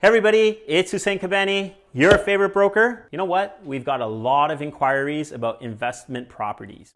Hey everybody, it's Hussein Kabani, your favorite broker. You know what? We've got a lot of inquiries about investment properties.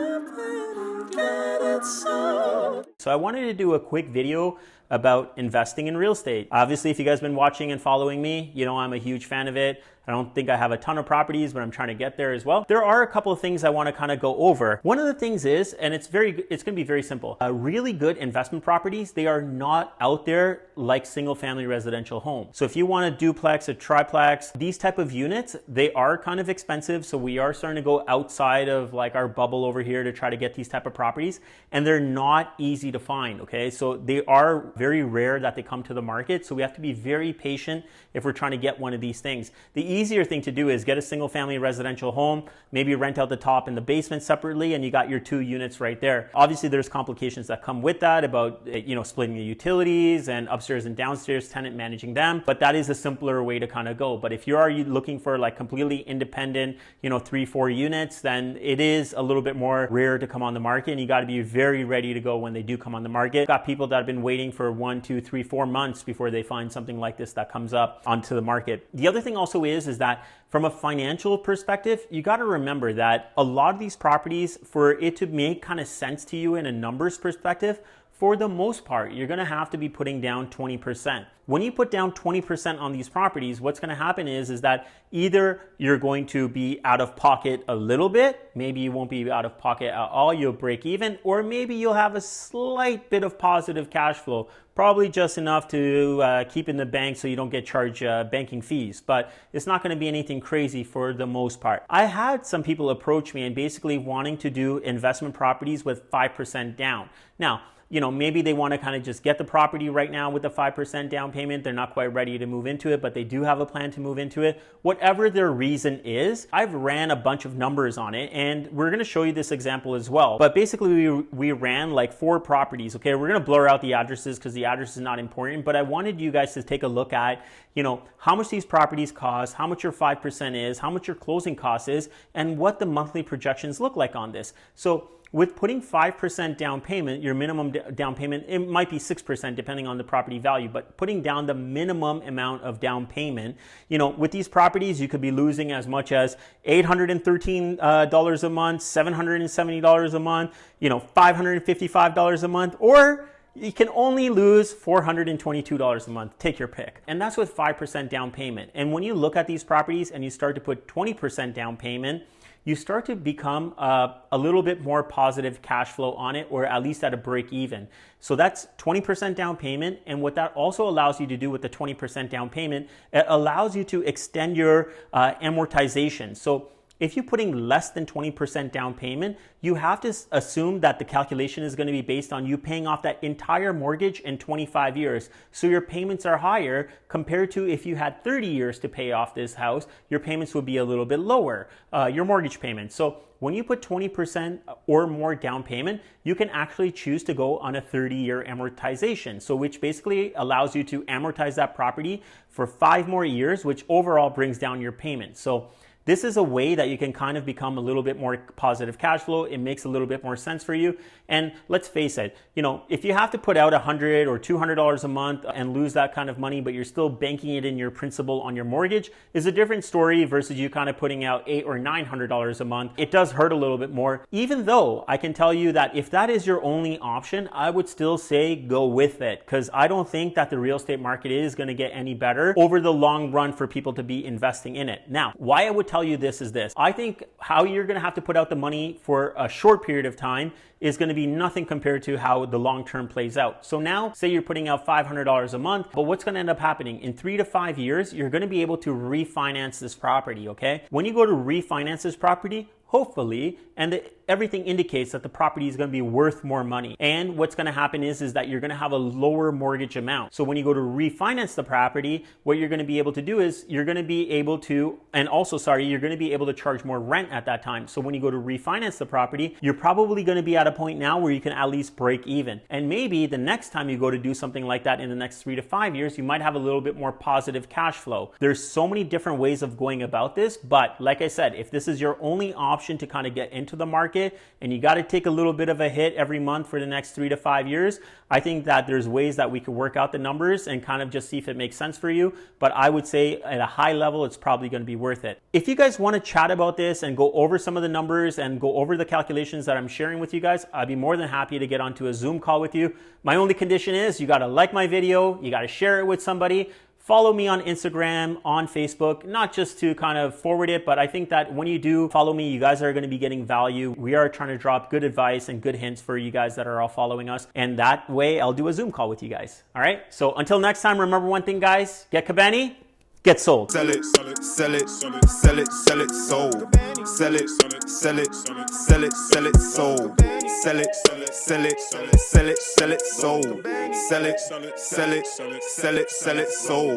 So I wanted to do a quick video about investing in real estate. Obviously, if you guys have been watching and following me, you know I'm a huge fan of it. I don't think I have a ton of properties, but I'm trying to get there as well. There are a couple of things I want to kind of go over. One of the things is, and it's going to be very simple, really good investment properties, they are not out there like single family residential homes. So if you want a duplex, a triplex, these type of units, they are kind of expensive. So we are starting to go outside of like our bubble over here to try to get these type of properties, and they're not easy to find, okay? So they are very rare that they come to the market. So we have to be very patient if we're trying to get one of these things. The easier thing to do is get a single family residential home, maybe rent out the top and the basement separately, and you got your 2 units right there. Obviously there's complications that come with that about, splitting the utilities and upstairs and downstairs, tenant managing them, but that is a simpler way to kind of go. But if you are looking for like completely independent, 3-4 units, then it is a little bit more rare to come on the market, and you got to be very ready to go when they do come on the market. Got people that have been waiting for 1, 2, 3, 4 months before they find something like this that comes up onto the market. The other thing also is that from a financial perspective, you got to remember that a lot of these properties, for it to make kind of sense to you in a numbers perspective, for the most part, you're going to have to be putting down 20%. When you put down 20% on these properties, what's going to happen is that either you're going to be out of pocket a little bit, maybe you won't be out of pocket at all, you'll break even, or maybe you'll have a slight bit of positive cash flow, probably just enough to keep in the bank so you don't get charged banking fees, but it's not going to be anything crazy for the most part. I had some people approach me and basically wanting to do investment properties with 5% down. Now, maybe they want to kind of just get the property right now with the 5% down payment. They're not quite ready to move into it, but they do have a plan to move into it. Whatever their reason is, I've ran a bunch of numbers on it, and we're going to show you this example as well. But basically, we ran like 4 properties, okay? We're going to blur out the addresses because the address is not important, but I wanted you guys to take a look at, how much these properties cost, how much your 5% is, how much your closing cost is, and what the monthly projections look like on this. So with putting 5% down payment, your minimum down payment, it might be 6% depending on the property value, but putting down the minimum amount of down payment, with these properties, you could be losing as much as $813 a month, $770 a month, $555 a month, or you can only lose $422 a month. Take your pick. And that's with 5% down payment. And when you look at these properties and you start to put 20% down payment, you start to become a little bit more positive cash flow on it, or at least at a break even. So that's 20% down payment. And what that also allows you to do with the 20% down payment, it allows you to extend your amortization. So if you're putting less than 20% down payment, you have to assume that the calculation is going to be based on you paying off that entire mortgage in 25 years. So your payments are higher compared to if you had 30 years to pay off this house, your payments would be a little bit lower, your mortgage payments. So when you put 20% or more down payment, you can actually choose to go on a 30-year amortization. So which basically allows you to amortize that property for 5 more years, which overall brings down your payment. So this is a way that you can kind of become a little bit more positive cash flow. It makes a little bit more sense for you. And let's face it, if you have to put out $100 or $200 a month and lose that kind of money, but you're still banking it in your principal on your mortgage, is a different story versus you kind of putting out $800 or $900 a month. It does hurt a little bit more, even though I can tell you that if that is your only option, I would still say go with it, because I don't think that the real estate market is going to get any better over the long run for people to be investing in it. Now, why I would tell you this is this. I think how you're going to have to put out the money for a short period of time is going to be nothing compared to how the long term plays out. So now, say you're putting out $500 a month, but what's going to end up happening? In 3 to 5 years, you're going to be able to refinance this property, okay? When you go to refinance this property, hopefully, and everything indicates that the property is going to be worth more money. And what's going to happen is that you're going to have a lower mortgage amount. So when you go to refinance the property, what you're going to be able to do is you're going to be able to, you're going to be able to charge more rent at that time. So when you go to refinance the property, you're probably going to be at a point now where you can at least break even. And maybe the next time you go to do something like that in the next 3 to 5 years, you might have a little bit more positive cash flow. There's so many different ways of going about this, but like I said, if this is your only option, option to kind of get into the market and you got to take a little bit of a hit every month for the next 3 to 5 years, I think that there's ways that we could work out the numbers and kind of just see if it makes sense for you. But I would say at a high level, it's probably going to be worth it. If you guys want to chat about this and go over some of the numbers and go over the calculations that I'm sharing with you guys, I'd be more than happy to get onto a Zoom call with you. My only condition is you got to like my video, you got to share it with somebody. Follow me on Instagram, on Facebook, not just to kind of forward it, but I think that when you do follow me, you guys are going to be getting value. We are trying to drop good advice and good hints for you guys that are all following us. And that way I'll do a Zoom call with you guys. All right. So until next time, remember one thing, guys, get Kabani, get sold. Sell it, sell it, sell it, sell it, sell it, sold. Sell it, sell it, sell it, sell it, sold. Sell it, sell it, sell it, sell it, sell it, sold. Sell it, sell it, sell it, sell it, sold.